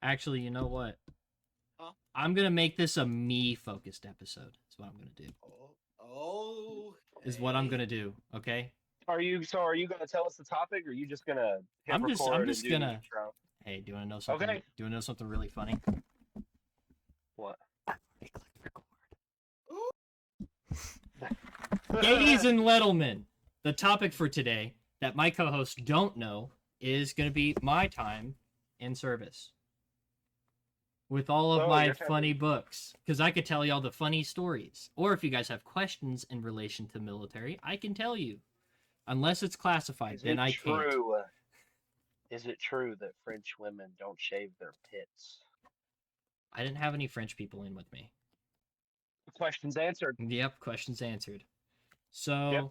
Actually, you know what? Huh? I'm gonna make this a me-focused episode. Is what I'm gonna do. Oh, Is what I'm gonna do. Okay. Are you gonna tell us the topic, or are you just gonna hit I'm record just and do the gonna. intro? Hey, do you wanna know something? Okay. Do you wanna know something really funny? What? I clicked record. Gadies and Lettleman. The topic for today that my co-hosts don't know is gonna be my time in service. With all of my funny books, because I could tell you all the funny stories. Or if you guys have questions in relation to military, I can tell you. Unless it's classified, then I can't. Is it true that French women don't shave their pits? I didn't have any French people in with me. Questions answered. Yep, questions answered. So, Yep.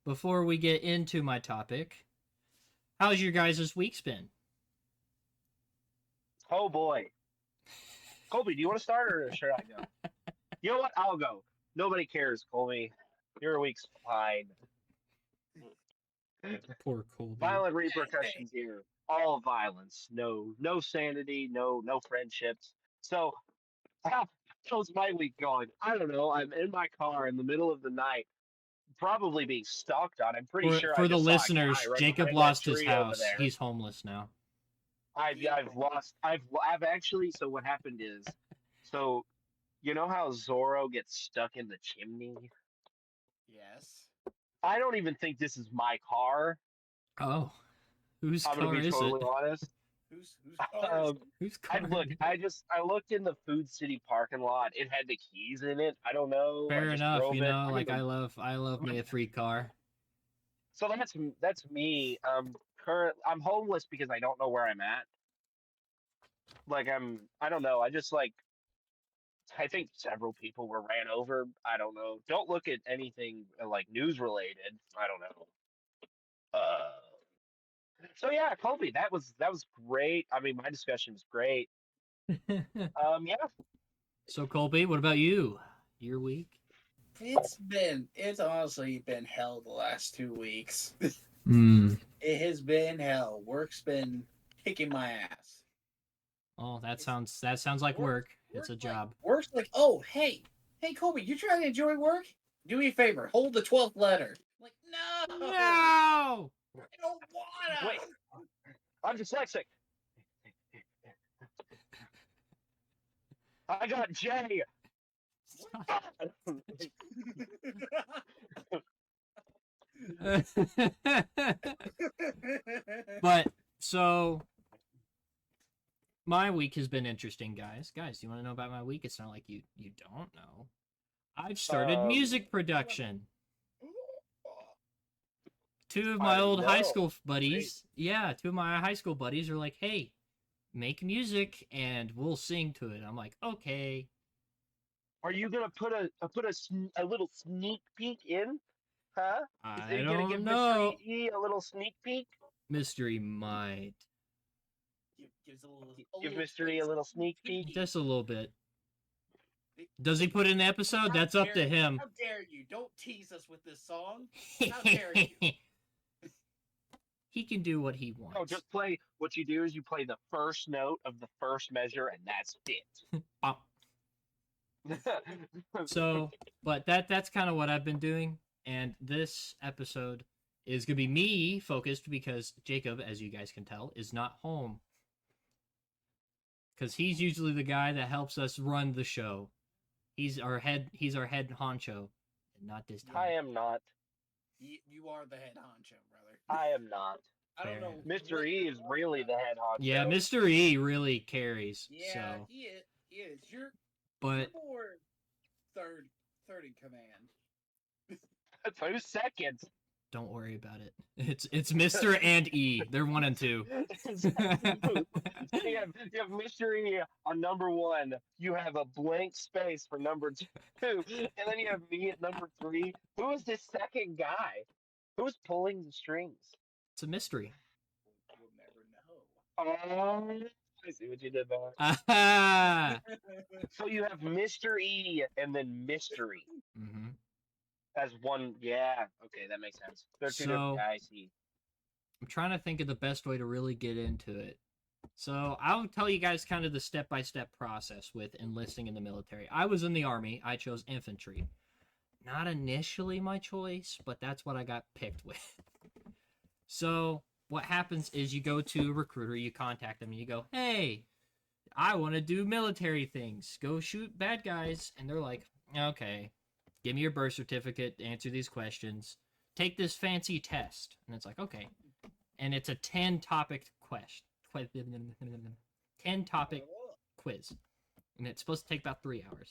Before we get into my topic, how's your guys' week's been? Oh boy. Colby, do you want to start or should I go? You know what? I'll go. Nobody cares, Colby. Your week's fine. Poor Colby. Violent repercussions here. All violence. No sanity. No friendships. So how's my week going? I don't know. I'm in my car in the middle of the night, probably being stalked on. I'm pretty sure. For I the just saw a listeners, guy right Jacob behind lost that his tree over house. there. He's homeless now. I've actually. So what happened is, so you know how Zorro gets stuck in the chimney? yes. I don't even think this is my car. Oh, whose I'm gonna car be is totally it? honest. Whose car is it? Whose car? I looked in the Food City parking lot. It had the keys in it. I don't know. I Fair just enough, drove you it. know, like I love me a free car. So that's me. I'm homeless because I don't know where I'm at. Like I don't know. I think several people were ran over. I don't know. Don't look at anything like news related. I don't know. So yeah, Colby, that was great. I mean, my discussion was great. Yeah. So Colby, what about you? Your week? It's honestly been hell the last 2 weeks. It has been hell. Work's been kicking my ass. Oh, that sounds like work. It's a job. Work's like, oh, hey, Colby, you trying to enjoy work? Do me a favor, hold the 12th letter. I'm like, no, No! I don't wanna. Wait, I'm dyslexic. I got J. But so my week has been interesting, guys. Guys, do you want to know about my week? It's not like you don't know. I've started music production. Two of my old high school buddies, two of my high school buddies are like, "Hey, make music and we'll sing to it." I'm like, "Okay." Are you gonna put a little sneak peek in? Huh? Is I he gonna don't give know. Mystery E a little sneak peek? Mystery might. Give Mystery a little sneak peek. Just a little bit. Does he put in the episode? That's up to him. How dare you? Don't tease us with this song. How dare you? He can do what he wants. No, just play. What you do is you play the first note of the first measure, and that's it. So, but that's kind of what I've been doing, and this episode is gonna be me focused because Jacob, as you guys can tell, is not home. Because he's usually the guy that helps us run the show. He's our head honcho, and not this time. I am not. You are the head honcho, brother. I am not. I don't know. Mr. E is really the head honcho. Yeah, Mr. E really carries. Yeah, so. he is. You're But more third in command. Who's second? don't worry about it. It's Mr. and E. They're 1 and 2. You have Mr. E on number 1. You have a blank space for number 2, and then you have me at number 3. Who is this second guy? Who's pulling the strings? It's a mystery. We'll never know. Oh, I see what you did there. Ah. So you have Mr. E and then Mystery Mm-hmm. as one. Yeah, okay, that makes sense. They're two different guys. I'm trying to think of the best way to really get into it. So I'll tell you guys kind of the step-by-step process with enlisting in the military. I was in the Army. I chose infantry. Not initially my choice, but that's what I got picked with. So what happens is you go to a recruiter, you contact them, and you go, hey, I want to do military things. Go shoot bad guys. And they're like, okay, give me your birth certificate, answer these questions, take this fancy test. And it's like, okay. And it's a 10 topic quest. 10 topic quiz. And it's supposed to take about 3 hours.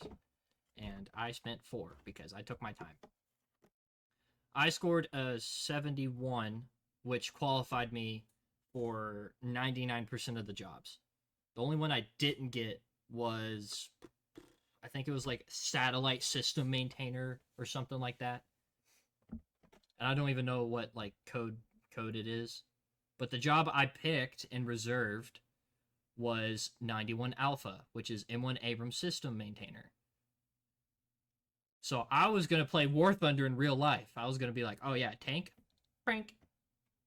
And I spent 4 because I took my time. I scored a 71, which qualified me for 99% of the jobs. The only one I didn't get was, I think it was like satellite system maintainer or something like that. And I don't even know what like code it is. But the job I picked and reserved was 91 Alpha, which is M1 Abrams system maintainer. So I was going to play War Thunder in real life. I was going to be like, oh yeah, tank, frank,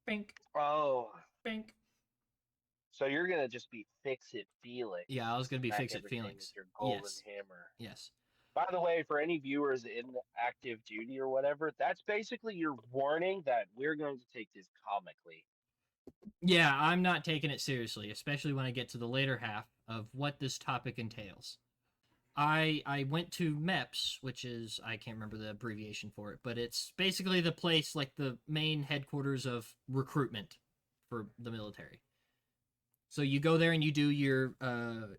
bink, Oh, bink. so you're gonna just be Fix It Felix? Yeah, I was going to be Smack Fix It everything Felix. with your golden Yes. hammer. Yes. By the way, for any viewers in active duty or whatever, that's basically your warning that we're going to take this comically. Yeah, I'm not taking it seriously, especially when I get to the later half of what this topic entails. I went to MEPS, which is, I can't remember the abbreviation for it, but it's basically the place, like the main headquarters of recruitment for the military. So you go there and you do your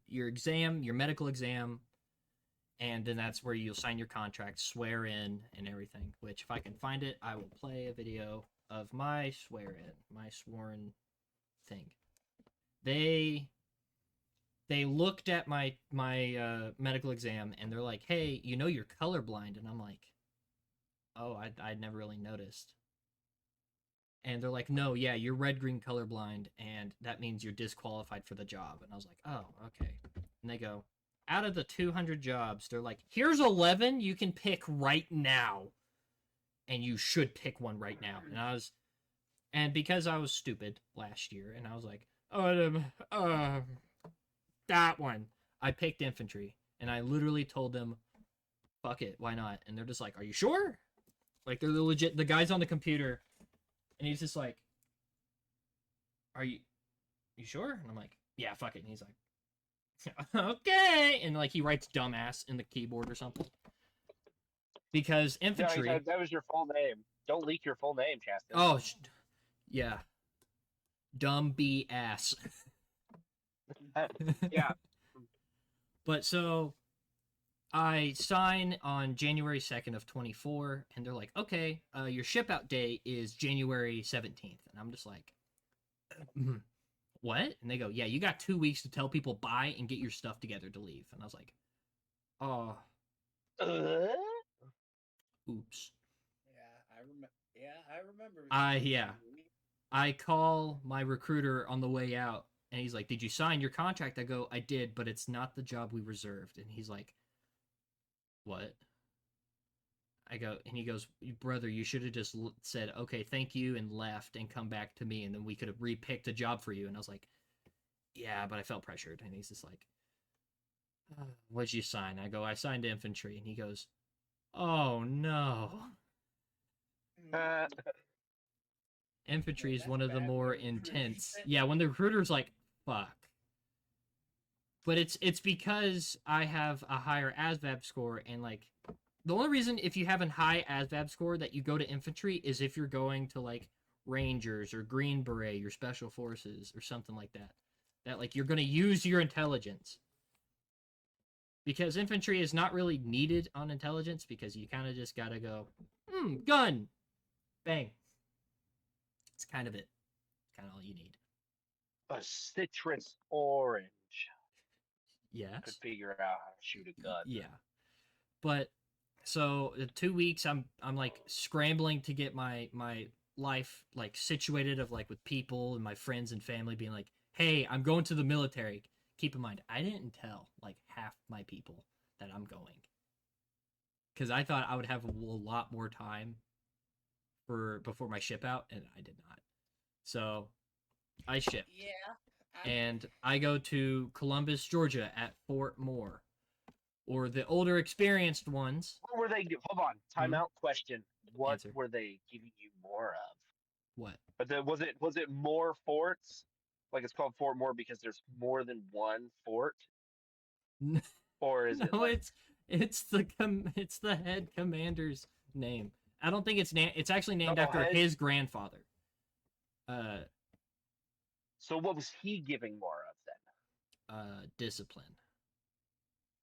exam, your medical exam, and then that's where you'll sign your contract, swear in, and everything. Which, if I can find it, I will play a video of my swear in, my sworn thing. They looked at my medical exam and they're like, "Hey, you know you're colorblind," and I'm like, "Oh, I'd never really noticed." And they're like, "No, yeah, you're red green colorblind, and that means you're disqualified for the job." And I was like, "Oh, okay." And they go, out of the 200 jobs, they're like, "Here's 11 you can pick right now, and you should pick one right now." And because I was stupid last year, and I was like, "Oh, that one," I picked infantry, and I literally told them, "Fuck it, why not?" And they're just like, "Are you sure?" Like they're legit. The guy's on the computer, and he's just like, "Are you sure?" And I'm like, "Yeah, fuck it." And he's like, "Okay," and like he writes "dumbass" in the keyboard or something. Because infantry. No, that was your full name. Don't leak your full name, Chaston. Oh, yeah. Dumb B ass. Yeah. But so I sign on January 2nd of 24, and they're like, "Okay, your ship out day is January 17th." And I'm just like, "What?" And they go, "Yeah, you got 2 weeks to tell people bye and get your stuff together to leave." And I was like, "Oh, oops." I remember. Yeah. I call my recruiter on the way out, and he's like, "Did you sign your contract?" I go, "I did, but it's not the job we reserved." And he's like, "What?" I go, and he goes, "Brother, you should have just said, okay, thank you, and left and come back to me, and then we could have repicked a job for you." And I was like, "Yeah, but I felt pressured." And he's just like, "What'd you sign?" I go, "I signed infantry." And he goes, "Oh, no." Infantry is one of the more intense. Yeah, when the recruiter's like, "Fuck." But it's because I have a higher ASVAB score, and like the only reason if you have a high ASVAB score that you go to infantry is if you're going to like Rangers or Green Beret or Special Forces or something like that. That like you're going to use your intelligence. Because infantry is not really needed on intelligence because you kind of just got to go, gun, bang. It's kind of it. It's kind of all you need. A citrus orange. Yes. Could figure out how to shoot a gun. Yeah. But so the 2 weeks I'm like scrambling to get my life like situated of like with people and my friends and family being like, "Hey, I'm going to the military." Keep in mind, I didn't tell like half my people that I'm going. Cuz I thought I would have a lot more time before my ship out, and I did not. So I shipped. Yeah, And I go to Columbus, Georgia at Fort Moore. Or the older experienced ones. What were they? Hold on. Timeout question. What Answer. were they giving you more of? What? But was it more forts? Like it's called Fort Moore because there's more than one fort, or is it No, like it's the head commander's name. I don't think it's actually named Oh, after head- his grandfather. So what was he giving more of Discipline.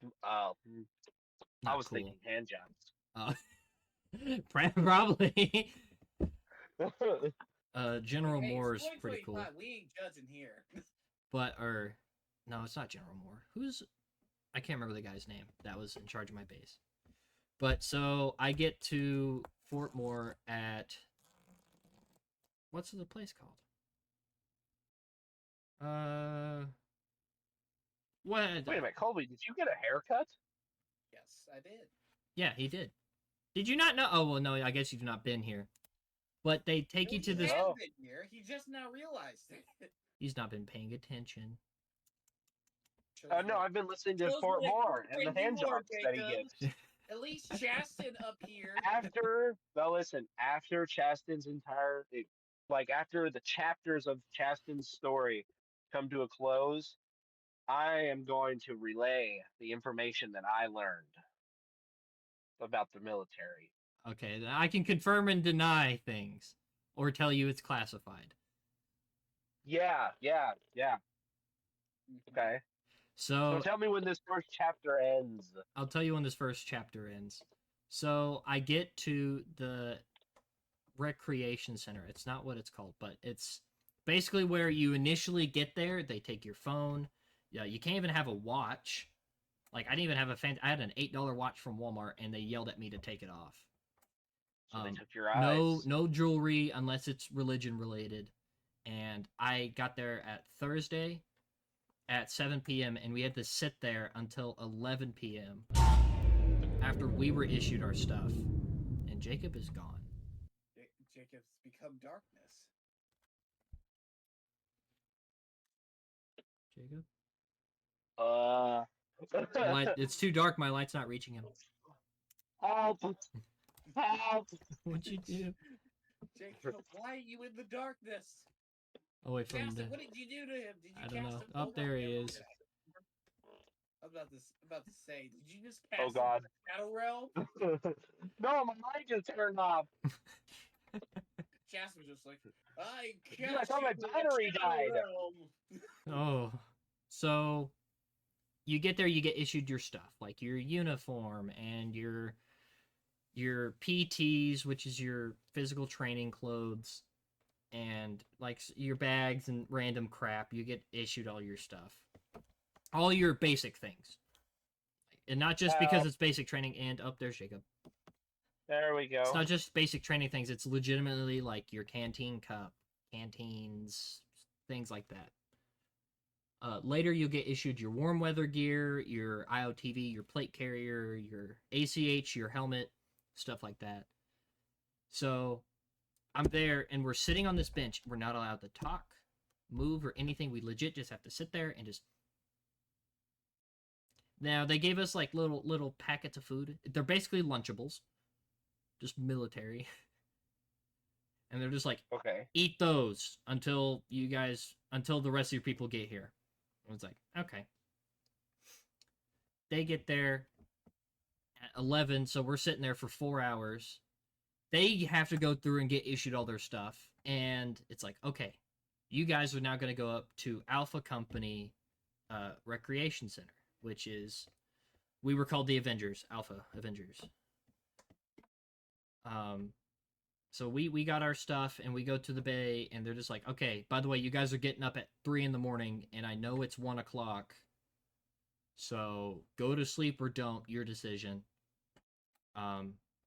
then? I Not was cool. thinking hand jobs. Probably. General Hey, Moore it's is pretty cool. 2025, we ain't judging here. But no, it's not General Moore. I can't remember the guy's name that was in charge of my base. But so I get to Fort Moore at what's the place called? What? Wait a minute, Colby, did you get a haircut? Yes, I did. Yeah, he did. Did you not know? Oh well, no, I guess you've not been here. But they take you to He this. has Oh. been here. He just now realized it. He's not been paying attention. No, I've been listening to Shows Fort me Moore and the crazy hand more, jobs that he Jacob. gives. At least Chaston up here. After Chasten's entire, like after the chapters of Chasten's story come to a close, I am going to relay the information that I learned about the military. Okay, then I can confirm and deny things, or tell you it's classified. Yeah. Okay. So So tell me when this first chapter ends. I'll tell you when this first chapter ends. So I get to the recreation center. It's not what it's called, but it's basically where you initially get there. They take your phone. Yeah, you can't even have a watch. Like I didn't even have I had an $8 watch from Walmart, and they yelled at me to take it off. So they took your eyes. No jewelry unless it's religion related. And I got there at Thursday at 7 p.m. and we had to sit there until 11 p.m. after we were issued our stuff. And Jacob is gone. Jacob's become darkness. Jacob? It's too dark. My light's not reaching him. Help! Help! What'd you do? Jacob, why are you in the darkness? Oh, wait, from Chaston, the... what did you do to him? Did you I don't cast know. him? Oh, there he is. I'm about to say, did you just cast Oh God! him to the Shadow Realm? No, my light just turned off. Chaston was just like, I Dude, cast I thought you my to the battery Shadow died. Realm. Oh. So, you get there, you get issued your stuff. Like your uniform and your PTs, which is your physical training clothes, and like your bags and random crap. You get issued all your stuff, all your basic things, and not just because it's basic training. And up there's Jacob. There we go. It's not just basic training things. It's legitimately like your canteen cup, canteens, things like that. Later, you'll get issued your warm weather gear, your IOTV, your plate carrier, your ACH, your helmet, stuff like that. So I'm there, and we're sitting on this bench. We're not allowed to talk, move, or anything. We legit just have to sit there and just... Now, they gave us like little packets of food. They're basically Lunchables, just military. And they're just like, Okay. eat those until the rest of your people get here. And it's like, okay. They get there at 11, so we're sitting there for 4 hours. They have to go through and get issued all their stuff. And it's like, okay, you guys are now going to go up to Alpha Company Recreation Center, which is, we were called the Avengers, Alpha Avengers. So we got our stuff, and we go to the bay, and they're just like, okay, by the way, you guys are getting up at 3 in the morning, and I know it's 1 o'clock, so go to sleep or don't, your decision.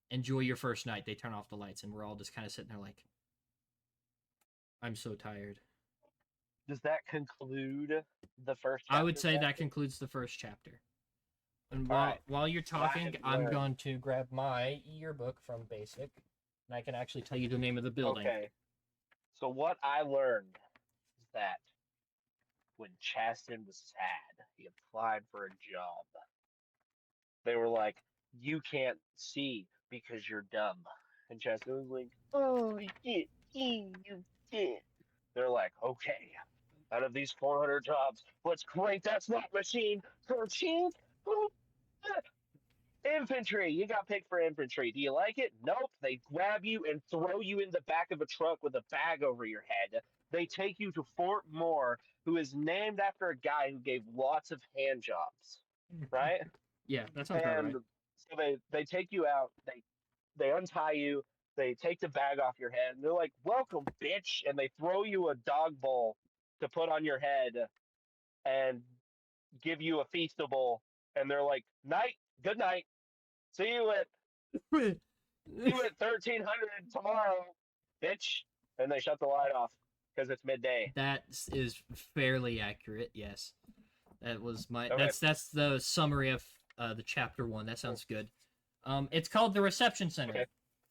Enjoy your first night. They turn off the lights, and we're all just kind of sitting there like, I'm so tired. Does that conclude the first chapter? I would say that concludes the first chapter. And Alright. while you're talking, I've I'm learned. going to grab my yearbook from Basic, and I can actually tell you the name of the building. Okay. So what I learned is that when Chaston was sad. He applied for a job. They were like, "You can't see because you're dumb," and Chaston was like, "Oh, yeah, you can't." They're like, "Okay, out of these 400 jobs, let's crank that slot machine for a chance." Infantry, you got picked for infantry. Do you like it? Nope. They grab you and throw you in the back of a truck with a bag over your head. They take you to Fort Moore, who is named after a guy who gave lots of hand jobs, right? Yeah, that sounds about And right. so they take you out, they untie you, they take the bag off your head, and they're like, "Welcome, bitch," and they throw you a dog bowl to put on your head and give you a feastable, and they're like, "Night, good night. See you at 1300 tomorrow, bitch." And they shut the light off because it's midday. That is fairly accurate. Yes, that was my. Okay. That's the summary of the chapter 1. That sounds good. It's called the Reception Center, Okay.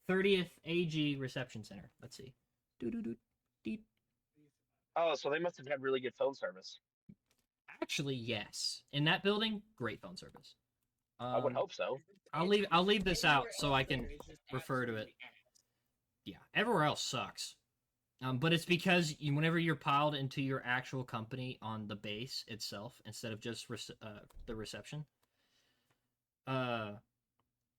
30th AG Reception Center. Let's see. Doo-doo-doo-dee. Oh, so they must have had really good phone service. Actually, yes. In that building, great phone service. I would hope so. I'll leave this out so I can It's just refer to it. absolutely ass. Yeah, everywhere else sucks. But it's because whenever you're piled into your actual company on the base itself instead of just the reception,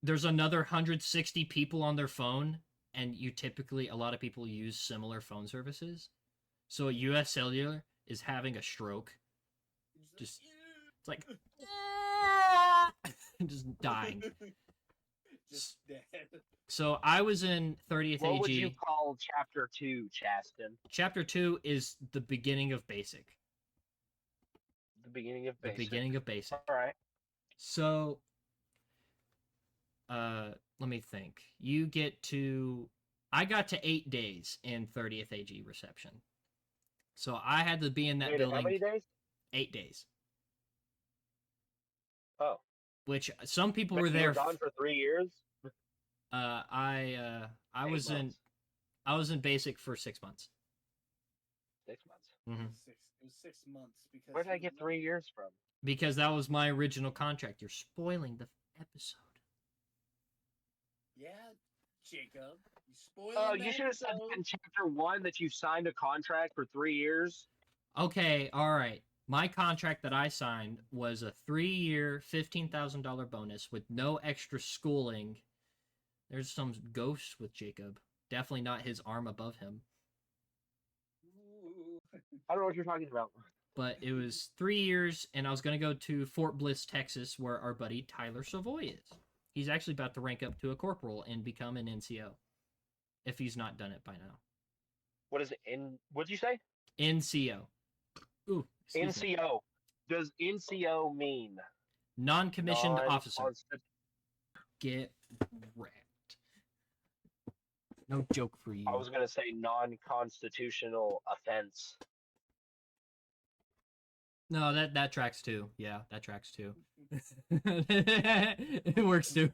there's another 160 people on their phone, and a lot of people use similar phone services. So U.S. Cellular is having a stroke. Just it's like just dying. Just dead. So I was in 30th What AG. would you call Chapter 2, Chaston? Chapter 2 is the beginning of basic. The beginning of The basic. beginning of basic. All right. So, let me think. I got to 8 days in 30th AG reception. So I had to be in that Wait, building. how many days? 8 days. Oh. Which some people But were you there. gone for 3 years? I 8 was months. in basic for 6 months. 6 months. Mm-hmm. It was 6 months because. Where did I get 3 years from? Because that was my original contract. You're spoiling the episode. Yeah, Jacob. You spoiled. Oh, you should have said in Chapter 1 that you signed a contract for 3 years. Okay, all right. My contract that I signed was a 3-year, $15,000 bonus with no extra schooling. There's some ghosts with Jacob. Definitely not his arm above him. I don't know what you're talking about. But it was 3 years, and I was going to go to Fort Bliss, Texas, where our buddy Tyler Savoy is. He's actually about to rank up to a corporal and become an NCO, if he's not done it by now. What is it? What'd you say? NCO. Ooh, excuse me. NCO. Does NCO mean Non-commissioned officer. non-constant- Get wrecked. No joke for you. I was going to say non-constitutional offense. No, that tracks too. Yeah, that tracks too. It works too.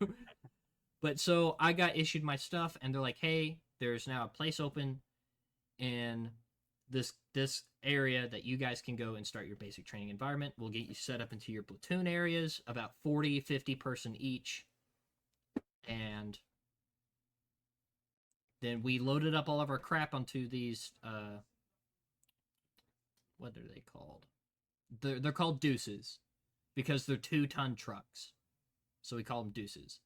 But so I got issued my stuff, and they're like, "Hey, there's now a place open in this area that you guys can go and start your basic training environment. We'll get you set up into your platoon areas, about 40, 50 person each." And then we loaded up all of our crap onto these what are they called? They're called deuces because they're 2-ton trucks. So we call them deuces.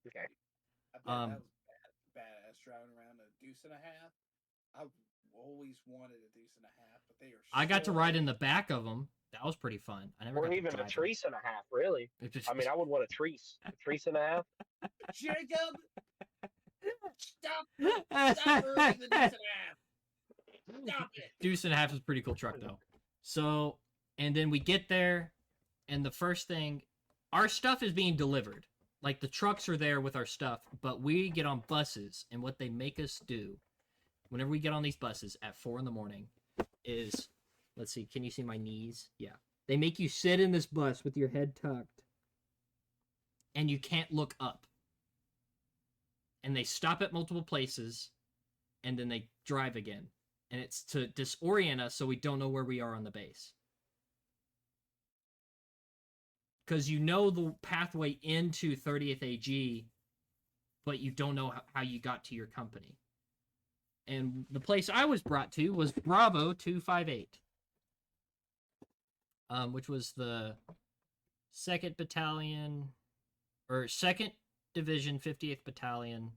Okay. I bet that was badass driving around a deuce and a half. I've always wanted a deuce and a half, but they are. I got to ride in the back of them. That was pretty fun. I never Or got to even a drive them. treece and a half, really. I mean, I would want a treece. A treece and a half. Jacob, stop! Stop ruining the deuce and a half. Stop it! Deuce and a half is a pretty cool truck though. So, and then we get there, and the first thing, our stuff is being delivered. Like the trucks are there with our stuff, but we get on buses, and what they make us do, whenever we get on these buses at 4 a.m, is, let's see, can you see my knees? Yeah. They make you sit in this bus with your head tucked, and you can't look up. And they stop at multiple places, and then they drive again. and it's to disorient us so we don't know where we are on the base. Because you know the pathway into 30th AG, but you don't know how you got to your company. And the place I was brought to was Bravo 258, which was the 2nd Battalion, or 2nd Division, 58th Battalion.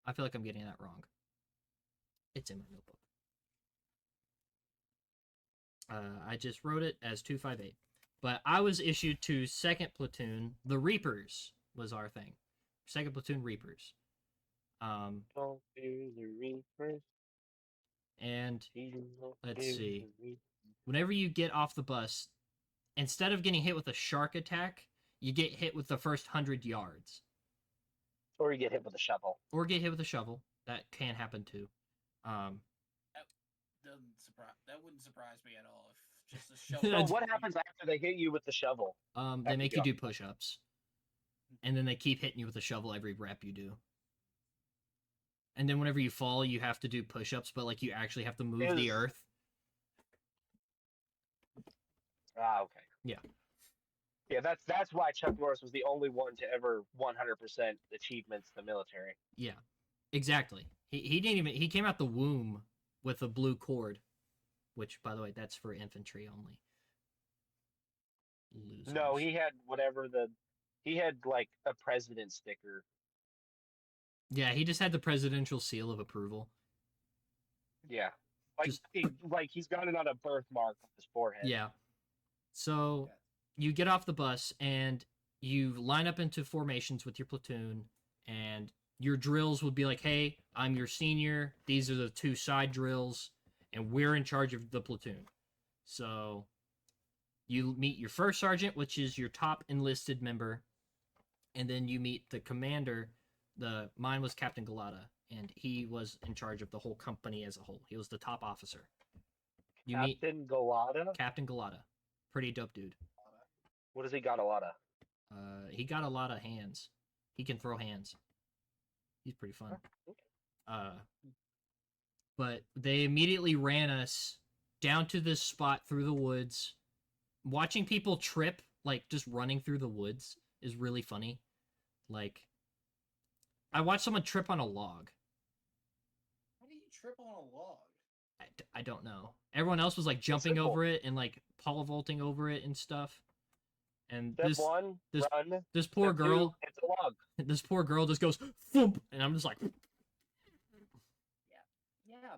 I feel like I'm getting that wrong. It's in my notebook. I just wrote it as 258. But I was issued to 2nd Platoon. The Reapers was our thing. 2nd Platoon Reapers. Don't fear the Reapers. And let's see. Whenever you get off the bus, instead of getting hit with a shark attack, you get hit with the first 100 yards. Or you get hit with a shovel. Or get hit with a shovel. That can happen too. That wouldn't surprise me at all if just a shovel. So what happens after they hit you with the shovel? They make you do push-ups. And then they keep hitting you with a shovel every rep you do. And then whenever you fall, you have to do push-ups, but like you actually have to move the earth. Ah, okay. Yeah. Yeah, that's why Chuck Norris was the only one to ever 100% achievements in the military. Yeah, exactly. He didn't even, he came out the womb with a blue cord, which, by the way, that's for infantry only. Losers. No, he had he had like a president sticker. Yeah, he just had the presidential seal of approval. Yeah, like he's got it on a birthmark on his forehead. Yeah. So you get off the bus and you line up into formations with your platoon, and your drills would be like, hey, I'm your senior. These are the 2 side drills, and we're in charge of the platoon. So you meet your first sergeant, which is your top enlisted member, and then you meet the commander. Mine was Captain Galata, and he was in charge of the whole company as a whole. He was the top officer. Captain Galata? Captain Galata. Pretty dope dude. What does he got a lot of? He got a lot of hands. He can throw hands. He's pretty fun. But they immediately ran us down to this spot through the woods. Watching people trip, like just running through the woods, is really funny. Like, I watched someone trip on a log. How do you trip on a log? I don't know. Everyone else was like jumping over it and like pole vaulting over it and stuff. And this poor girl, it's a log. This poor girl just goes thump, and I'm just like, yeah,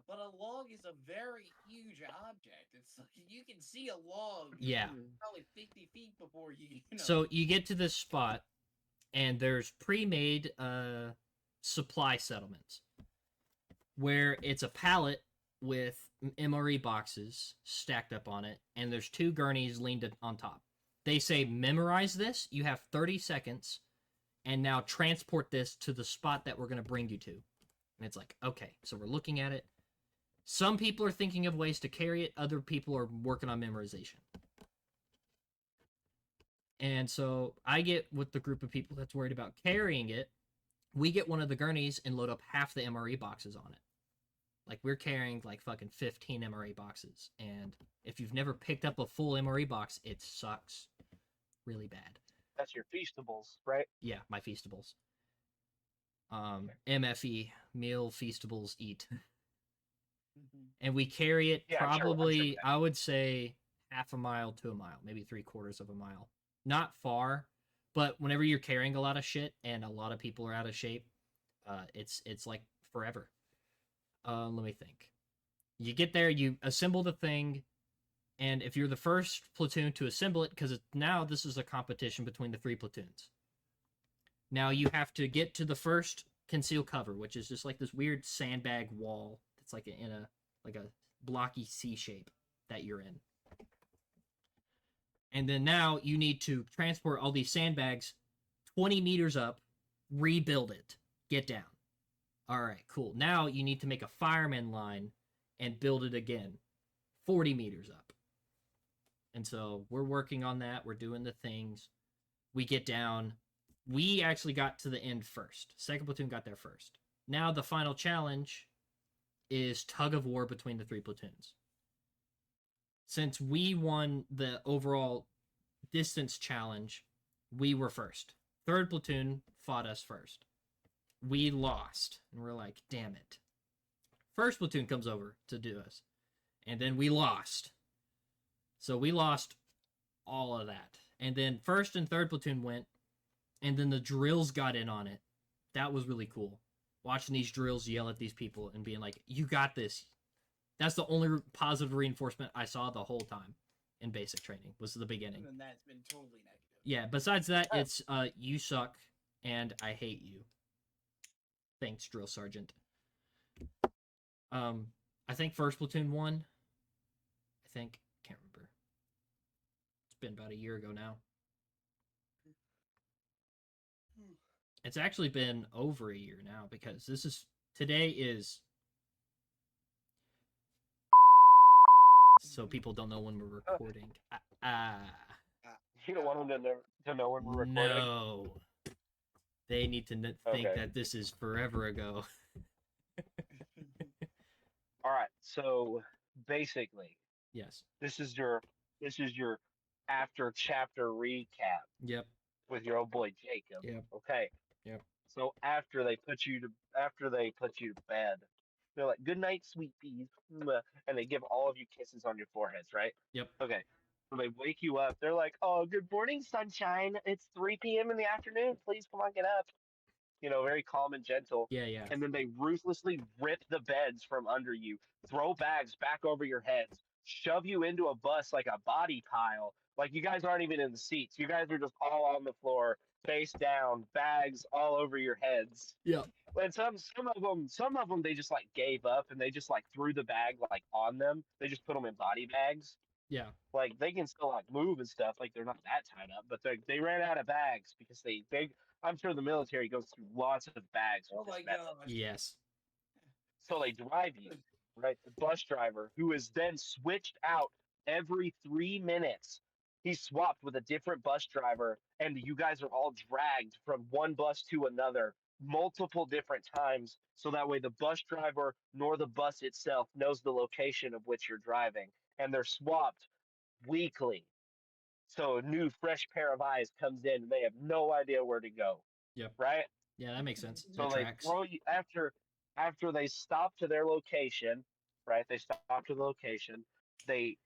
but a log is a very huge object. It's like you can see a log. Yeah. Probably 50 feet before you. So you get to this spot, and there's pre-made supply settlements where it's a pallet with MRE boxes stacked up on it, and there's 2 gurneys leaned on top. They say, memorize this, you have 30 seconds, and now transport this to the spot that we're going to bring you to. And it's like, okay, so we're looking at it. Some people are thinking of ways to carry it, other people are working on memorization. And so I get with the group of people that's worried about carrying it, we get one of the gurneys and load up half the MRE boxes on it. Like, we're carrying like fucking 15 MRE boxes, and if you've never picked up a full MRE box, it sucks really bad. That's your feastables, right? Yeah, my feastables. MFE, meal feastables eat. And we carry it probably, I would say, half a mile to a mile, maybe 3/4 of a mile. Not far, but whenever you're carrying a lot of shit and a lot of people are out of shape, it's like forever. Let me think. You get there, you assemble the thing, and if you're the first platoon to assemble it, because now this is a competition between the 3 platoons. Now you have to get to the first concealed cover, which is just like this weird sandbag wall that's like in a blocky C shape that you're in. And then now you need to transport all these sandbags 20 meters up, rebuild it, get down. All right, cool. Now you need to make a fireman line and build it again, 40 meters up. And so we're working on that. We're doing the things. We get down. We actually got to the end first. 2nd platoon got there first. Now the final challenge is tug of war between the 3 platoons. Since we won the overall distance challenge, we were first. 3rd platoon fought us first. We lost, and we're like, damn it. 1st platoon comes over to do us, and then we lost. So we lost all of that. And then 1st and 3rd platoon went, and then the drills got in on it. That was really cool. Watching these drills yell at these people and being like, you got this. That's the only positive reinforcement I saw the whole time in basic training, was the beginning. And that's been totally negative. Yeah, besides that, it's you suck and I hate you. Thanks, drill sergeant. I think 1st platoon won. I think, can't remember. It's been about a year ago now. It's actually been over a year now, because today is, so people don't know when we're recording. You don't want them to know when we're recording. No. They need to think that this is forever ago. All right. So basically, Yes. this is your after chapter recap Yep. with your old boy Jacob. Yep. Okay. Yep. So after they put you to bed, they're like, "Good night, sweet peas," and they give all of you kisses on your foreheads, right? Yep. Okay. So they wake you up. They're like, "Oh, good morning, sunshine. It's 3 p.m. in the afternoon. Please come on, get up." Very calm and gentle. Yeah, yeah. And then they ruthlessly rip the beds from under you, throw bags back over your heads, shove you into a bus like a body pile. Like, you guys aren't even in the seats. You guys are just all on the floor, face down, bags all over your heads. Yeah. And some of them they just like gave up and they just like threw the bag like on them. They just put them in body bags. Yeah. Like, they can still like move and stuff. Like, they're not that tied up, but they ran out of bags because they I'm sure the military goes through lots of bags. Oh my gosh. Yes. So they drive you, right? The bus driver, who is then switched out every 3 minutes. He's swapped with a different bus driver, and you guys are all dragged from one bus to another multiple different times. So that way the bus driver nor the bus itself knows the location of which you're driving. And they're swapped weekly. So a new, fresh pair of eyes comes in, and they have no idea where to go. Yep. Right? Yeah, that makes sense. So That they tracks. throw you after they stop to their location, right? They stop to the location. The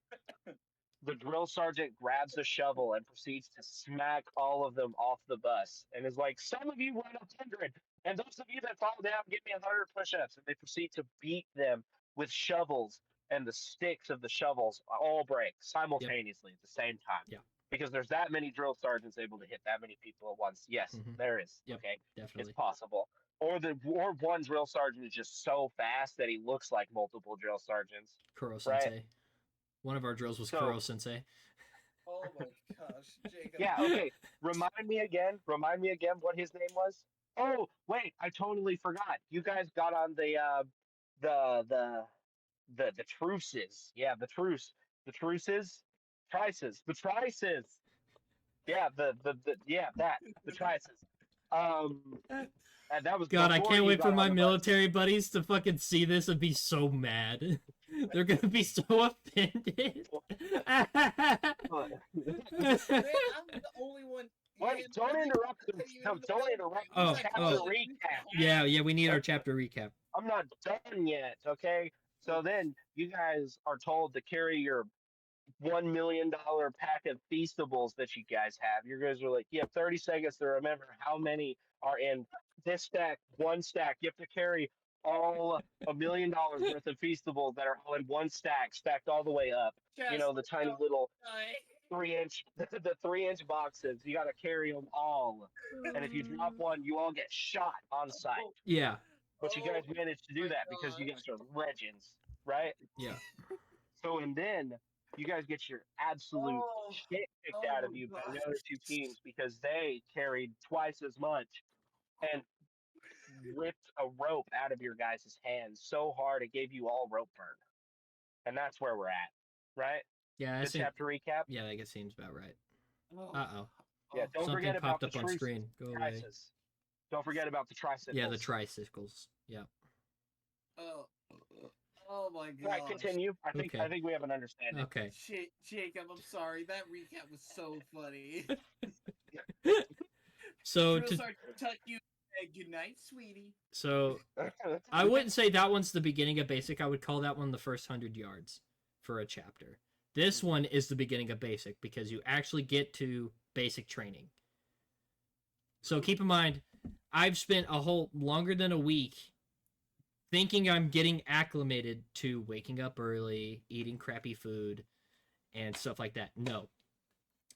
drill sergeant grabs a shovel and proceeds to smack all of them off the bus, and is like, "Some of you run 100, and those of you that fall down, give me 100 push-ups." And they proceed to beat them with shovels, and the sticks of the shovels all break simultaneously at the same time. Yeah. Because there's that many drill sergeants able to hit that many people at once. Yes, there is. Yep, okay, definitely. it's possible. Or one drill sergeant is just so fast that he looks like multiple drill sergeants. Kuro Sensei. One of our drills was Kuro Sensei. Oh my gosh, Jacob. Yeah, okay. Remind me again what his name was. Oh, wait, I totally forgot. You guys got on the truces. Yeah, the truces. The trices. Yeah, the trices. And that was God, I before can't you wait for got my on the bus. military buddies to fucking see this and be so mad. They're gonna be so offended. Man, I'm the only one. Wait, don't interrupt them. Don't interrupt Oh, the chapter oh. recap. Yeah, we need our chapter recap. I'm not done yet, okay? So then you guys are told to carry your $1 million pack of Feastables that you guys have. You guys are like, you have 30 seconds to remember how many are in this stack, one stack. You have to carry all $1 million worth of Feastables that are all in one stack, stacked all the way up. Just The tiny little 3-inch, the 3-inch boxes. You got to carry them all. And if you drop one, you all get shot on sight. Yeah. But you guys managed to do that because you guys are legends, right? Yeah. So, and then you guys get your absolute shit kicked out of you by the other two teams because they carried twice as much and ripped a rope out of your guys' hands so hard it gave you all rope burn. And that's where we're at, right? Yeah, The chapter recap. Yeah, I guess seems about right. Oh. Uh-oh. Yeah, don't Something forget popped about up on screen. Go away. prices. Don't forget about the tricycles. Yeah, the tricycles. Yeah. Oh my All right, gosh. continue. I think we have an understanding. Okay. Jacob, I'm sorry. That recap was so funny. So Drill Sergeant Tuck you. Good night, sweetie. So I wouldn't say that one's the beginning of basic. I would call that one the first 100 yards for a chapter. This one is the beginning of basic because you actually get to basic training. So keep in mind, I've spent a whole longer than a week thinking I'm getting acclimated to waking up early, eating crappy food, and stuff like that. No.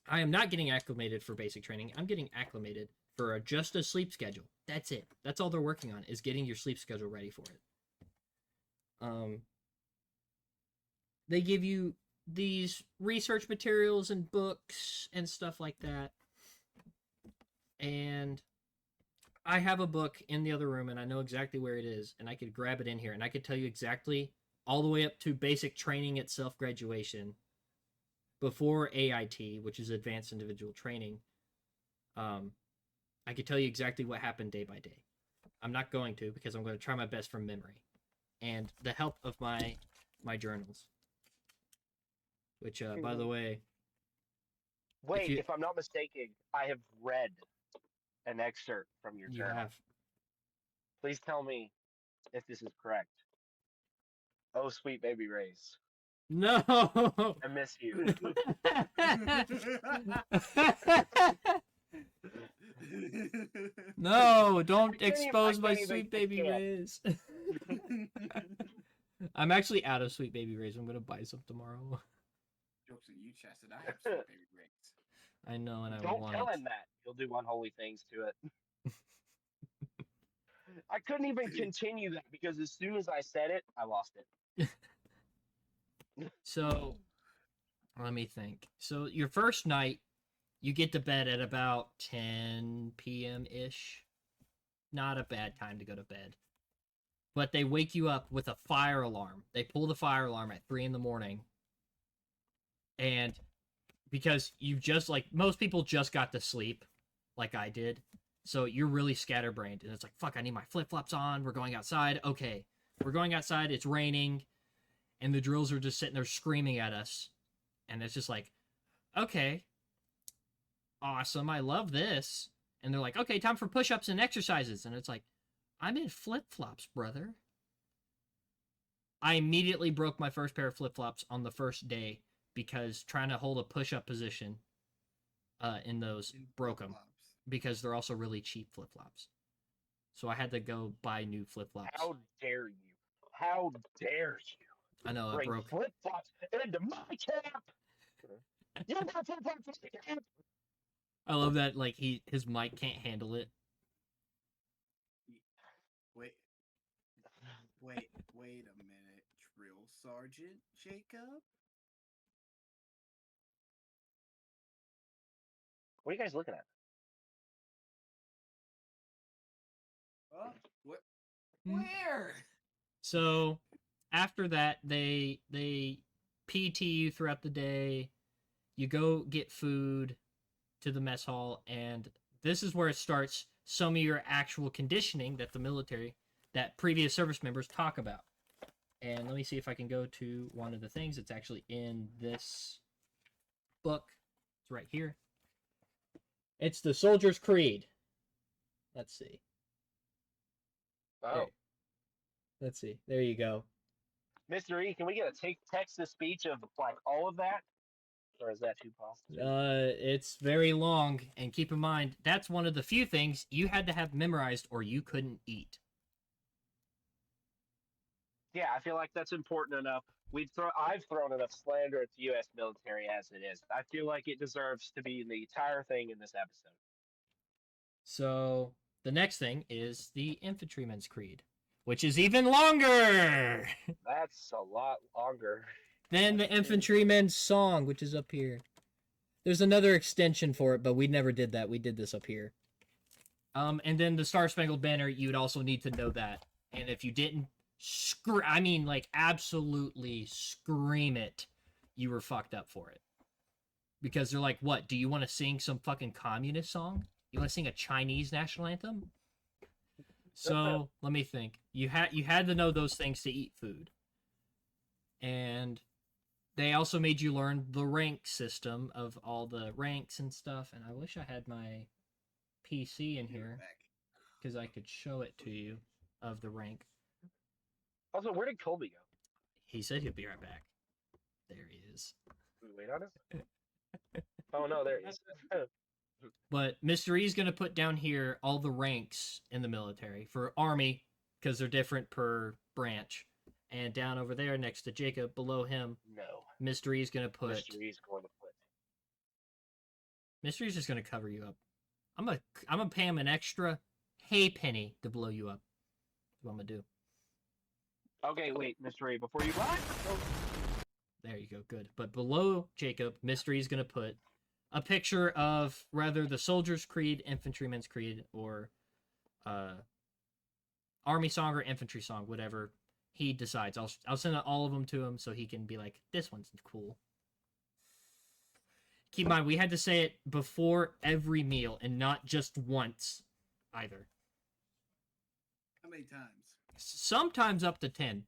I am not getting acclimated for basic training. I'm getting acclimated for just a sleep schedule. That's it. That's all they're working on, is getting your sleep schedule ready for it. They give you these research materials and books and stuff like that. And I have a book in the other room, and I know exactly where it is, and I could grab it in here, and I could tell you exactly all the way up to basic training itself, graduation, before AIT, which is Advanced Individual Training. I could tell you exactly what happened day by day. I'm not going to, because I'm going to try my best from memory and the help of my journals. Which, by the way... Wait, if I'm not mistaken, I have read an excerpt from your journal. You have. Please tell me if this is correct. Oh, sweet baby Rays. No! I miss you. No, don't expose my Sweet Baby Rays. I'm actually out of Sweet Baby Rays. I'm going to buy some tomorrow. Jokes on you, Chaz, and I have Sweet Baby Rays. I know, and I Don't want tell it. him that. He'll do unholy things to it. I couldn't even continue that because as soon as I said it, I lost it. So, let me think. So, your first night, you get to bed at about 10 p.m.-ish. Not a bad time to go to bed. But they wake you up with a fire alarm. They pull the fire alarm at 3 in the morning. And because you've just, like, most people just got to sleep, like I did. So you're really scatterbrained. And it's like, fuck, I need my flip-flops on. We're going outside. Okay. We're going outside. It's raining. And the drills are just sitting there screaming at us. And it's just like, okay. Awesome. I love this. And they're like, okay, time for push-ups and exercises. And it's like, I'm in flip-flops, brother. I immediately broke my first pair of flip-flops on the first day because trying to hold a push-up position in those broke them. Because they're also really cheap flip-flops. So I had to go buy new flip-flops. How dare you? How dare you? I know, it broke. Flip-flops into my camp! You got flip-flops in the camp! I love that, like, his mic can't handle it. Wait a minute. Drill Sergeant Jacob? What are you guys looking at? Where? So, after that, they PT you throughout the day. You go get food to the mess hall, and this is where it starts some of your actual conditioning that the military, that previous service members talk about. And let me see if I can go to one of the things that's actually in this book. It's right here. It's the Soldier's Creed. Let's see. Oh. There. Let's see. There you go. Mr. E, can we get a text-to-speech of, like, all of that? Or is that too possible? It's very long, and keep in mind, that's one of the few things you had to have memorized or you couldn't eat. Yeah, I feel like that's important enough. I've thrown enough slander at the U.S. military as it is. I feel like it deserves to be in the entire thing in this episode. So, the next thing is the Infantryman's Creed, which is even longer! That's a lot longer. Then the Infantryman's Song, which is up here. There's another extension for it, but we never did that. We did this up here. And then the Star Spangled Banner, you'd also need to know that. And if you didn't absolutely scream it, you were fucked up for it. Because they're like, what, do you want to sing some fucking communist song? You want to sing a Chinese national anthem? So let me think. You had to know those things to eat food, and they also made you learn the rank system of all the ranks and stuff. And I wish I had my PC in here because I could show it to you of the rank. Also, where did Colby go? He said he'll be right back. There he is. We wait on him. Oh no, there he is. But Mr. E's going to put down here all the ranks in the military for Army because they're different per branch. And down over there next to Jacob, below him, No. Mr. E's going to put. Mr. E's going to put. Mr. E's just going to cover you up. I'm gonna pay him an extra penny to blow you up. That's what I'm gonna do. Okay, wait, Mr. E, before you. What? There you go. Good. But below Jacob, Mr. E's going to put a picture of rather the Soldier's Creed, Infantryman's Creed, or Army song or infantry song, whatever he decides. I'll send all of them to him so he can be like, this one's cool. Keep in mind, we had to say it before every meal and not just once either. How many times? Sometimes up to 10.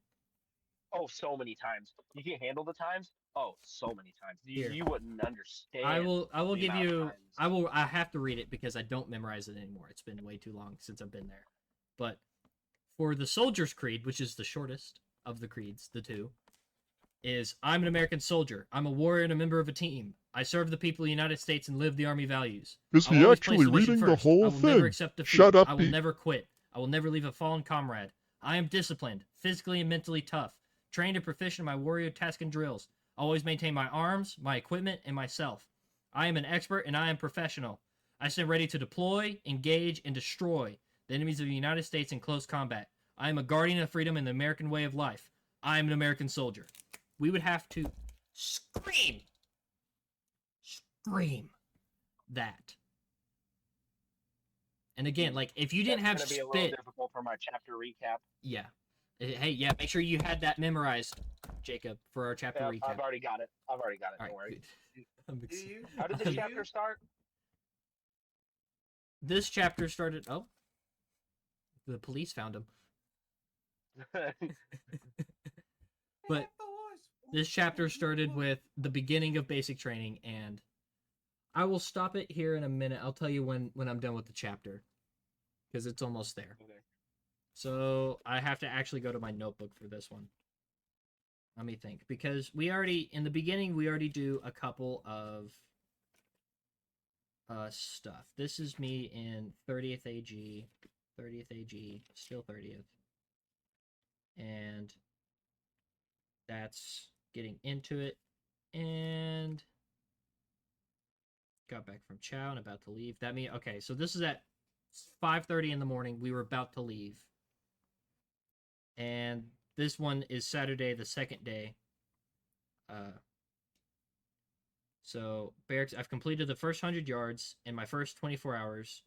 Oh, so many times. You can't handle the times? Oh, so many times. You wouldn't understand. I will give you I have to read it because I don't memorize it anymore. It's been way too long since I've been there. But for the Soldier's Creed, which is the shortest of the creeds, the two, is I'm an American soldier. I'm a warrior and a member of a team. I serve the people of the United States and live the Army values. Is he actually reading the whole I will thing? never accept defeat. Shut up, I will never quit. I will never leave a fallen comrade. I am disciplined, physically and mentally tough, trained and proficient in my warrior tasks and drills. I always maintain my arms, my equipment, and myself. I am an expert and I am professional. I stand ready to deploy, engage, and destroy the enemies of the United States in close combat. I am a guardian of freedom and the American way of life. I am an American soldier. We would have to scream that. And again, like if you didn't have That's gonna be a spit, little difficult for my chapter recap. yeah. Hey, yeah, make sure you had that memorized, Jacob, for our chapter recap. I've already got it. All Don't right, worry. good. How did the chapter start? This chapter started. Oh, the police found him. But this chapter started with the beginning of basic training, and I will stop it here in a minute. I'll tell you when I'm done with the chapter, because it's almost there. Okay. So I have to actually go to my notebook for this one. Let me think, because in the beginning, we already do a couple of stuff. This is me in 30th AG, still 30th. And that's getting into it. And got back from Chow and about to leave. Okay, so this is at 5:30 in the morning. We were about to leave. And this one is Saturday, the second day. So barracks, I've completed the first 100 yards in my first 24 hours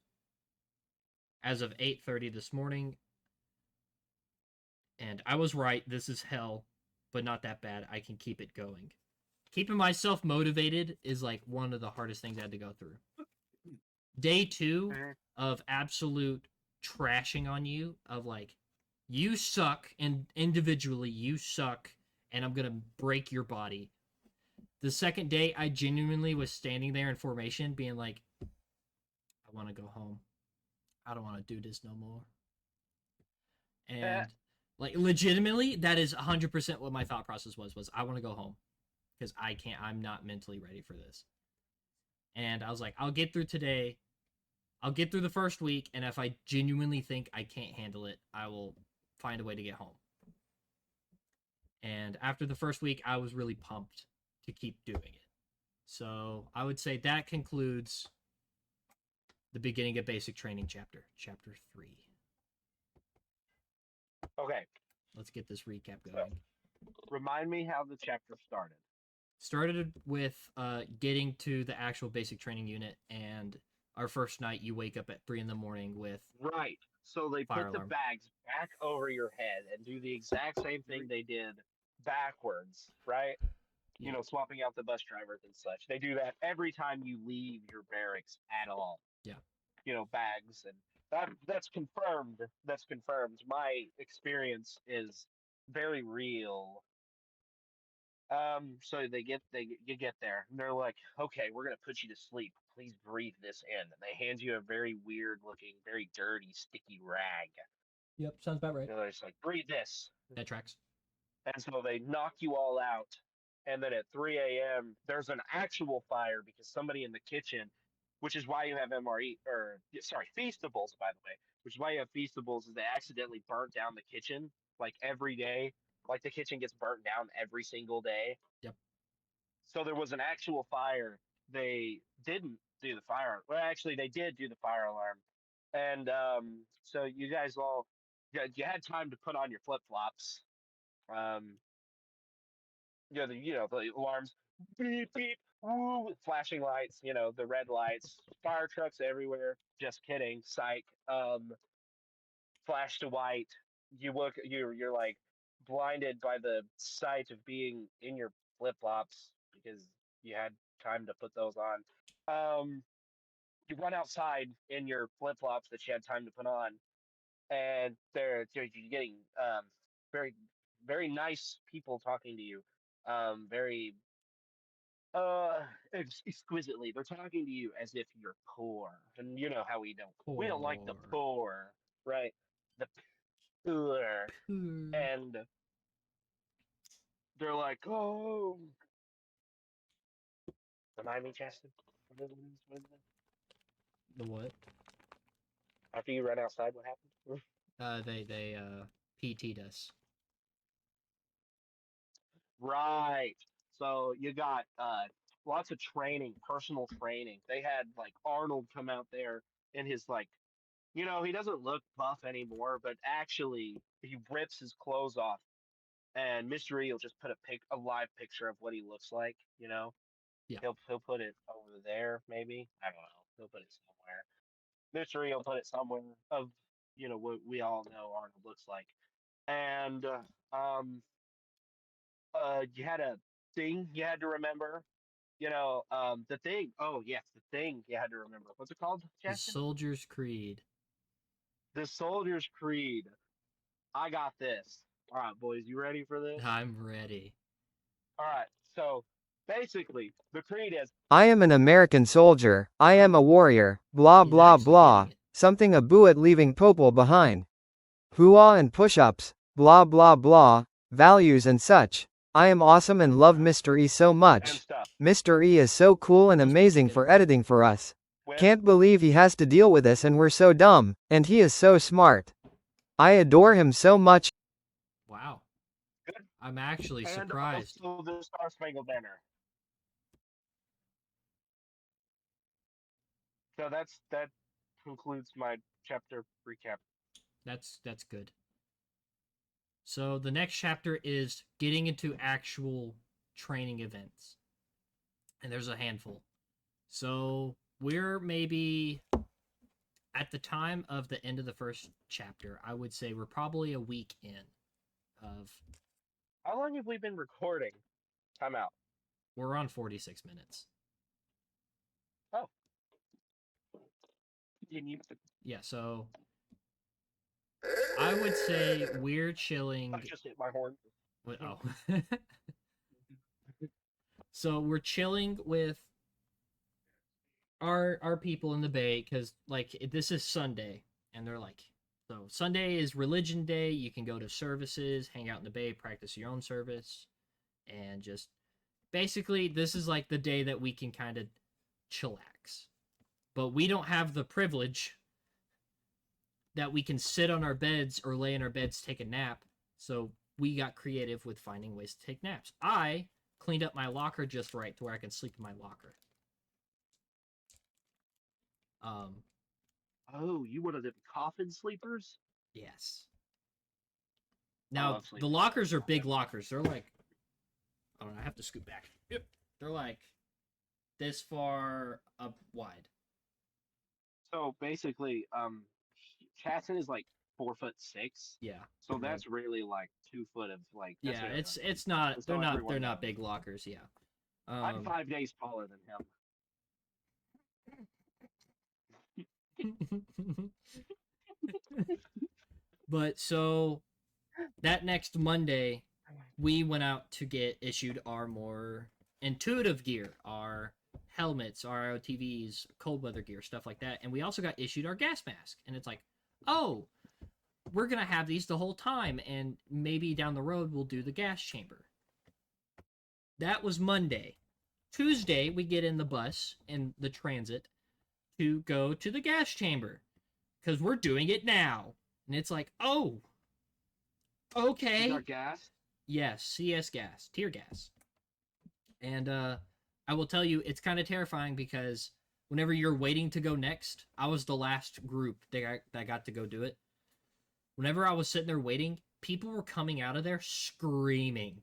as of 8:30 this morning. And I was right. This is hell, but not that bad. I can keep it going. Keeping myself motivated is like one of the hardest things I had to go through. Day 2 of absolute trashing on you, of like, you suck, and individually you suck, and I'm gonna break your body. The second day, I genuinely was standing there in formation being like, I want to go home. I don't want to do this no more. And like legitimately, that is 100% what my thought process was I want to go home because I'm not mentally ready for this. And I was like, I'll get through today. I'll get through the first week, and if I genuinely think I can't handle it, I will find a way to get home. And after the first week, I was really pumped to keep doing it. So I would say that concludes the beginning of basic training chapter 3. Okay. Let's get this recap going. Remind me how the chapter started. Started with getting to the actual basic training unit, and our first night you wake up at 3 in the morning with Right. So they fire put the alarm. bags back over your head and do the exact same thing they did backwards, right? Yeah. You know, swapping out the bus drivers and such. They do that every time you leave your barracks at all. Yeah. You know, bags and That's confirmed. That's confirmed. My experience is very real. So you get there, and they're like, "Okay, we're gonna put you to sleep. Please breathe this in." And they hand you a very weird looking, very dirty, sticky rag. Yep, sounds about right. And they're just like, "Breathe this." That tracks. And so they knock you all out. And then at 3 a.m., there's an actual fire because somebody in the kitchen, which is why you have MRE, or sorry, Feastables, by the way, which is why you have Feastables, is they accidentally burnt down the kitchen like every day. Like the kitchen gets burnt down every single day. Yep. So there was an actual fire. They didn't do the fire. Well, actually, they did do the fire alarm. And so you guys all, you had time to put on your flip flops. Um, the alarms, beep beep, woo, flashing lights, the red lights, fire trucks everywhere. Just kidding, psych. Flash to white. You're like blinded by the sight of being in your flip flops because you had time to put those on. You run outside in your flip flops that you had time to put on, and you're getting very very nice people talking to you, very uh exquisitely. They're talking to you as if you're poor, and you know how we don't like the poor, right? The poor. And they're like, oh, remind me, Chaston. What is it? The what? After you run outside, what happened? They PT'd us. Right. So you got lots of training, personal training. They had like Arnold come out there in his like, he doesn't look buff anymore, but actually he rips his clothes off, and Mr. E will just put a live picture of what he looks like. Yeah. He'll put it over there, maybe. I don't know. He'll put it somewhere. Mr. E will put it somewhere of what we all know Arnold looks like. And you had a thing you had to remember. The thing. Oh yes, the thing you had to remember. What's it called, The Jackson? Soldier's Creed. The Soldier's Creed. I got this. All right, boys, you ready for this? I'm ready. All right. So basically, the creed is: I am an American soldier. I am a warrior. Blah He's blah actually blah. getting it. Something a buoy leaving Popol behind. Hooah and push-ups. Blah blah blah. Values and such. I am awesome and love Mr. E so and much. stuff. Mr. E is so cool and Those amazing people for get it. editing for us. With Can't believe he has to deal with us and we're so dumb. And he is so smart. I adore him so much. Wow. Good. I'm actually and surprised. also the Star Spangled Banner. So that concludes my chapter recap. That's good. So the next chapter is getting into actual training events. And there's a handful. So we're maybe at the time of the end of the first chapter, I would say we're probably a week in of How long have we been recording? Time out. we're on 46 minutes. Oh. Continue. Yeah, so I would say we're chilling. I just hit my horn. Oh. So we're chilling with our people in the bay because like this is Sunday and they're like, so Sunday is religion day. You can go to services, hang out in the bay, practice your own service, and just basically this is like the day that we can kind of chillax. But we don't have the privilege that we can sit on our beds or lay in our beds, take a nap. So we got creative with finding ways to take naps. I cleaned up my locker just right to where I can sleep in my locker. Oh, you one of them coffin sleepers? Yes. I Now love the sleeping. lockers are big lockers. They're like, I don't know. I have to scoot back. Yep. They're like this far up wide. So basically, Chasson is like 4'6". Yeah. So that's really like 2 foot of like. That's Yeah. really It's not. Just They're so not. everyone They're not knows. big lockers. Yeah. I'm 5 days taller than him. But so that next Monday, we went out to get issued our more intuitive gear, our helmets, our ROTVs, cold weather gear, stuff like that. And we also got issued our gas mask. And it's like, oh, we're going to have these the whole time. And maybe down the road, we'll do the gas chamber. That was Monday. Tuesday, we get in the bus and the transit to go to the gas chamber because we're doing it now. And it's like, oh, okay. Is our gas? Yes, CS gas, tear gas. And I will tell you, it's kind of terrifying because whenever you're waiting to go next, I was the last group that got to go do it. Whenever I was sitting there waiting, people were coming out of there screaming.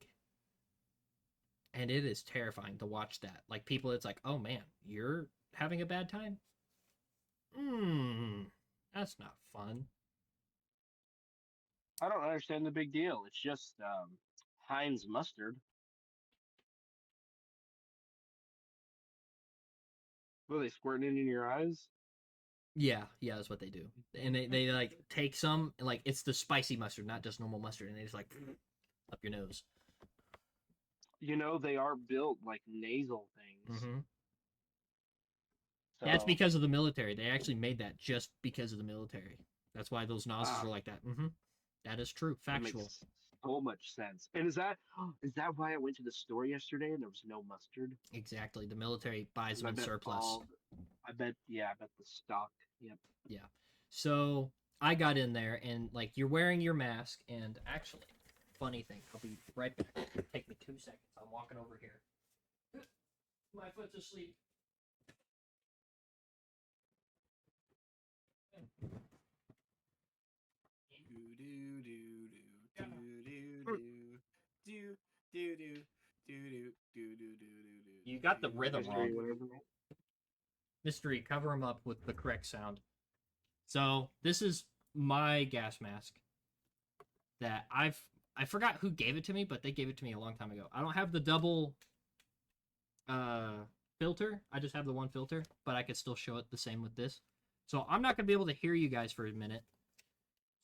And it is terrifying to watch that. Like, people, it's like, oh man, you're having a bad time? That's not fun. I don't understand the big deal. It's just Heinz mustard. What are they squirting it in your eyes? Yeah, that's what they do. And they like take some, like, it's the spicy mustard, not just normal mustard, and they just like up your nose. You know, they are built like nasal things. Mm-hmm. So, That's because of the military. They actually made that just because of the military. That's why those nozzles are like that. Mm-hmm. That is true. Factual. That makes so much sense. And is that why I went to the store yesterday and there was no mustard? Exactly. The military buys them in surplus. I bet the stock. Yep. Yeah. So I got in there and like you're wearing your mask and actually, funny thing, I'll be right back. Take me 2 seconds. I'm walking over here. My foot's asleep. You got the rhythm wrong. Mystery, cover him up with the correct sound. So this is my gas mask that I forgot who gave it to me, but they gave it to me a long time ago. I don't have the double filter. I just have the one filter, but I could still show it the same with this. So I'm not gonna be able to hear you guys for a minute.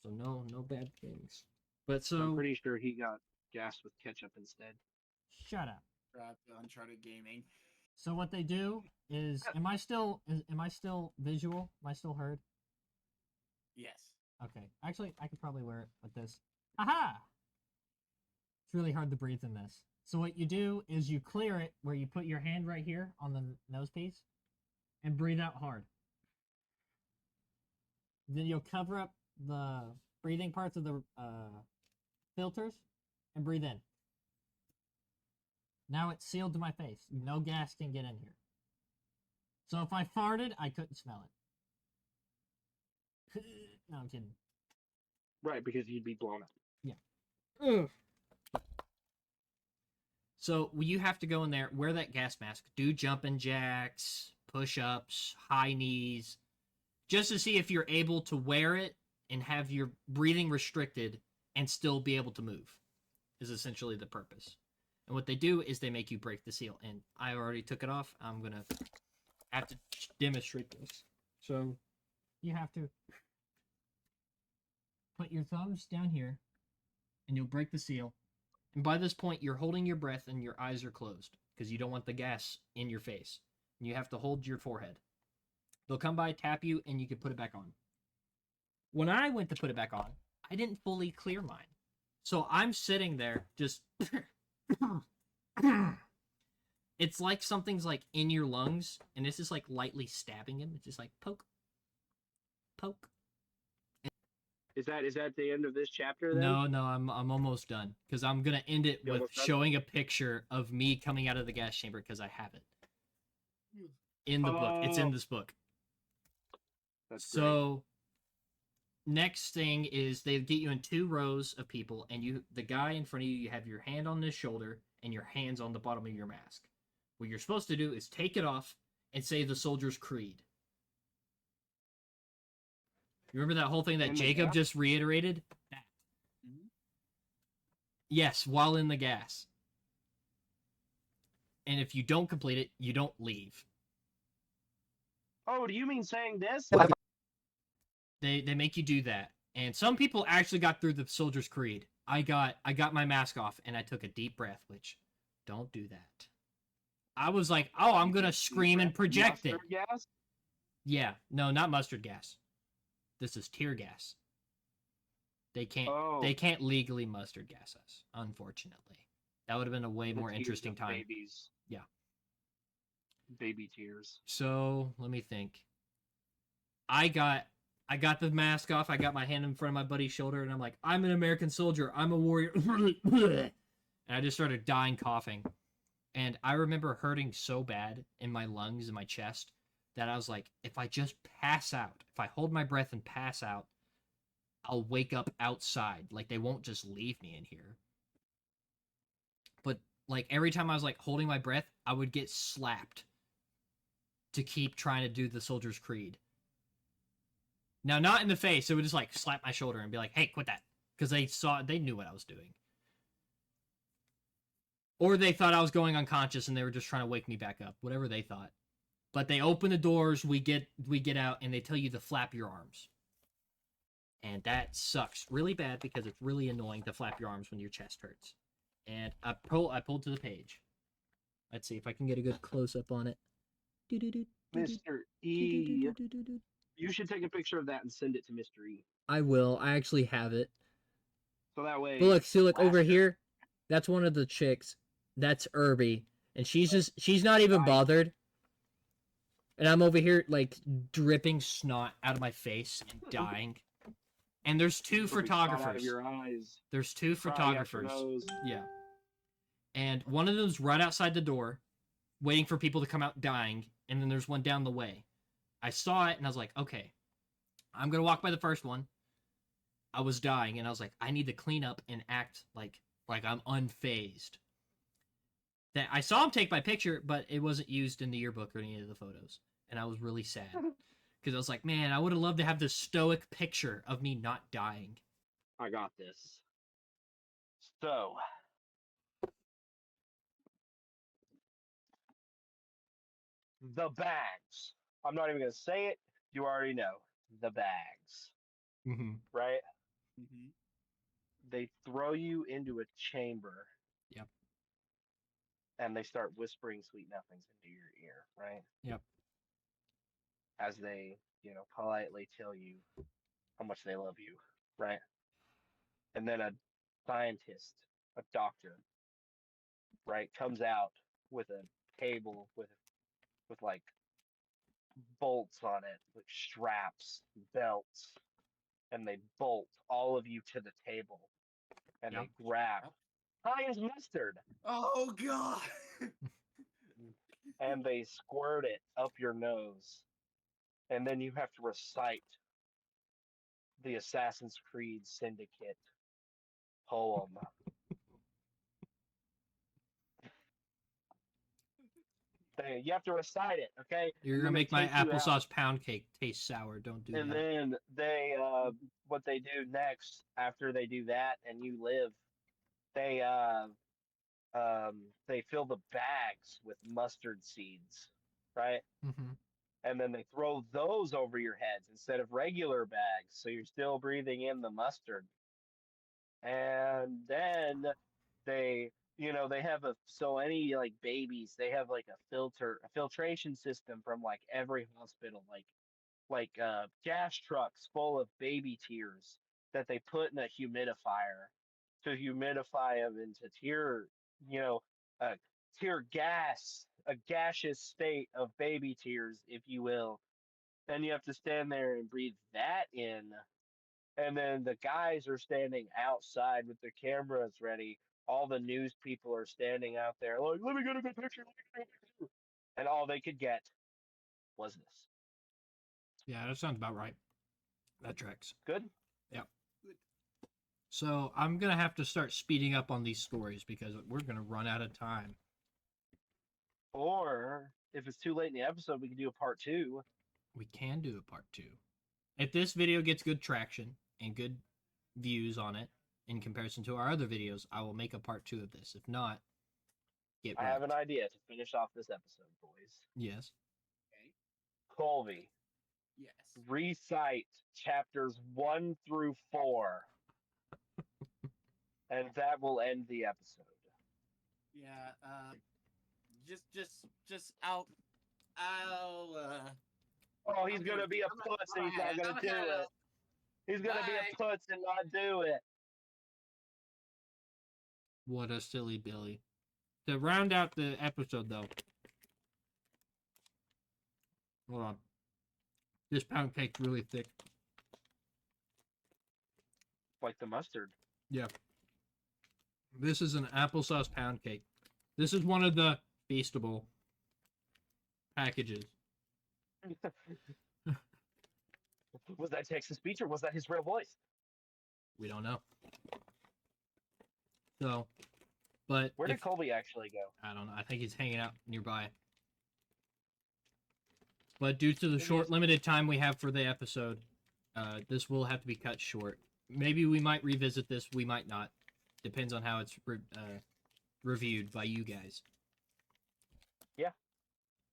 So no bad things. But so I'm pretty sure he got gassed with ketchup instead. Shut up. Uncharted Gaming. So what they do is, am I still visual? Am I still heard? Yes. Okay. Actually, I could probably wear it with this. Aha! It's really hard to breathe in this. So what you do is you clear it where you put your hand right here on the nose piece and breathe out hard. Then you'll cover up the breathing parts of the filters and breathe in. Now it's sealed to my face. No gas can get in here. So if I farted, I couldn't smell it. No, I'm kidding. Right, because you'd be blown up. Yeah. Ugh. So you have to go in there, wear that gas mask, do jumping jacks, push-ups, high knees, just to see if you're able to wear it and have your breathing restricted and still be able to move, is essentially the purpose. And what they do is they make you break the seal. And I already took it off. I'm going to have to demonstrate this. So you have to put your thumbs down here and you'll break the seal. And by this point, you're holding your breath and your eyes are closed because you don't want the gas in your face. And you have to hold your forehead. They'll come by, tap you, and you can put it back on. When I went to put it back on, I didn't fully clear mine. So I'm sitting there just... It's like something's like in your lungs, and it's just like lightly stabbing him. It's just like poke. Poke. Is that the end of this chapter then? No, I'm almost done. Because I'm going to end it with showing a picture of me coming out of the gas chamber because I have it. In the book. It's in this book. That's so next thing is they get you in 2 rows of people, and the guy in front of you have your hand on his shoulder and your hands on the bottom of your mask. What you're supposed to do is take it off and say the soldier's creed. You remember that whole thing that Jacob just reiterated? That. Mm-hmm. Yes, while in the gas. And if you don't complete it, you don't leave. Oh, do you mean saying this? They make you do that. And some people actually got through the Soldier's Creed. I got my mask off and I took a deep breath, which don't do that. I was like, oh, I'm gonna scream and project it. Mustard gas? Yeah, no, not mustard gas. This is tear gas. They can't legally mustard gas us, unfortunately. That would have been a way more interesting time. Babies. Yeah. Baby tears. So let me think. I got the mask off. I got my hand in front of my buddy's shoulder, and I'm like, I'm an American soldier. I'm a warrior. And I just started dying coughing. And I remember hurting so bad in my lungs and my chest that I was like, if I just pass out, if I hold my breath and pass out, I'll wake up outside. Like, they won't just leave me in here. But, like, every time I was, like, holding my breath, I would get slapped to keep trying to do the Soldier's Creed. Now, not in the face. It would just, like, slap my shoulder and be like, hey, quit that. Because they knew what I was doing. Or they thought I was going unconscious and they were just trying to wake me back up. Whatever they thought. But they open the doors, we get out, and they tell you to flap your arms. And that sucks really bad because it's really annoying to flap your arms when your chest hurts. And I pulled to the page. Let's see if I can get a good close-up on it. Mr. E. You should take a picture of that and send it to Mr. E. I will. I actually have it. So that way... But look, see, look, over here, that's one of the chicks. That's Irby. And she's not even bothered. And I'm over here, like, dripping snot out of my face and dying. And there's two photographers. Out of your eyes. There's two photographers. Yeah. And one of them's right outside the door, waiting for people to come out dying. And then there's one down the way. I saw it and I was like, okay, I'm going to walk by the first one. I was dying and I was like, I need to clean up and act like I'm unfazed. That I saw him take my picture, but it wasn't used in the yearbook or any of the photos. And I was really sad. Because I was like, man, I would have loved to have this stoic picture of me not dying. I got this. So, the bags. I'm not even going to say it. You already know. The bags. Mm-hmm. Right? Mm-hmm. They throw you into a chamber. Yep. And they start whispering sweet nothings into your ear, right? Yep. As they, politely tell you how much they love you, right? And then a scientist, a doctor, right, comes out with a table with like bolts on it, like straps, belts, and they bolt all of you to the table, and Yep. they grab high as mustard. Oh God! And they squirt it up your nose, and then you have to recite the Assassin's Creed Syndicate poem. You have to recite it, okay? You're going to make my applesauce pound cake taste sour. Don't do that. And then they, what they do next, after they do that and you live, they fill the bags with mustard seeds, right? Mm-hmm. And then they throw those over your heads instead of regular bags, so you're still breathing in the mustard. And then they have any like babies, they have like a filtration system from like every hospital, like gas trucks full of baby tears that they put in a humidifier to humidify them into tear gas, a gaseous state of baby tears, if you will. And you have to stand there and breathe that in. And then the guys are standing outside with their cameras ready. All the news people are standing out there like, let me get a good picture. And all they could get was this. Yeah, that sounds about right. That tracks. Good? Yeah. So I'm going to have to start speeding up on these stories because we're going to run out of time. Or if it's too late in the episode, we can do a part 2. We can do a part 2. If this video gets good traction and good views on it in comparison to our other videos, I will make a part 2 of this. If not, I have an idea to finish off this episode, boys. Yes. Okay. Colby, Yes. recite chapters 1 through 4, and that will end the episode. Yeah. Just out. Oh, he's I'm gonna be a puss and he's not gonna do it. He's gonna be a Bye. puss and not do it. What a silly Billy. To round out the episode, though. Hold on. This pound cake's really thick. Like the mustard. Yeah. This is an applesauce pound cake. This is one of the Feastable packages. Was that Texas speech or was that his real voice? We don't know. So, but Where did Colby actually go? I don't know. I think he's hanging out nearby. But due to the short, limited time we have for the episode, this will have to be cut short. Maybe we might revisit this. We might not. Depends on how it's reviewed by you guys. Yeah.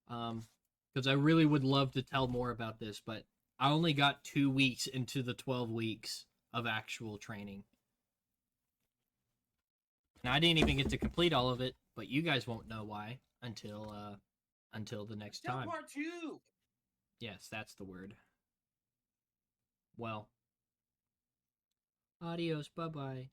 Because I really would love to tell more about this, but I only got 2 weeks into the 12 weeks of actual training. And I didn't even get to complete all of it, but you guys won't know why until the next time. Part 2. Yes, that's the word. Well, adios, bye-bye.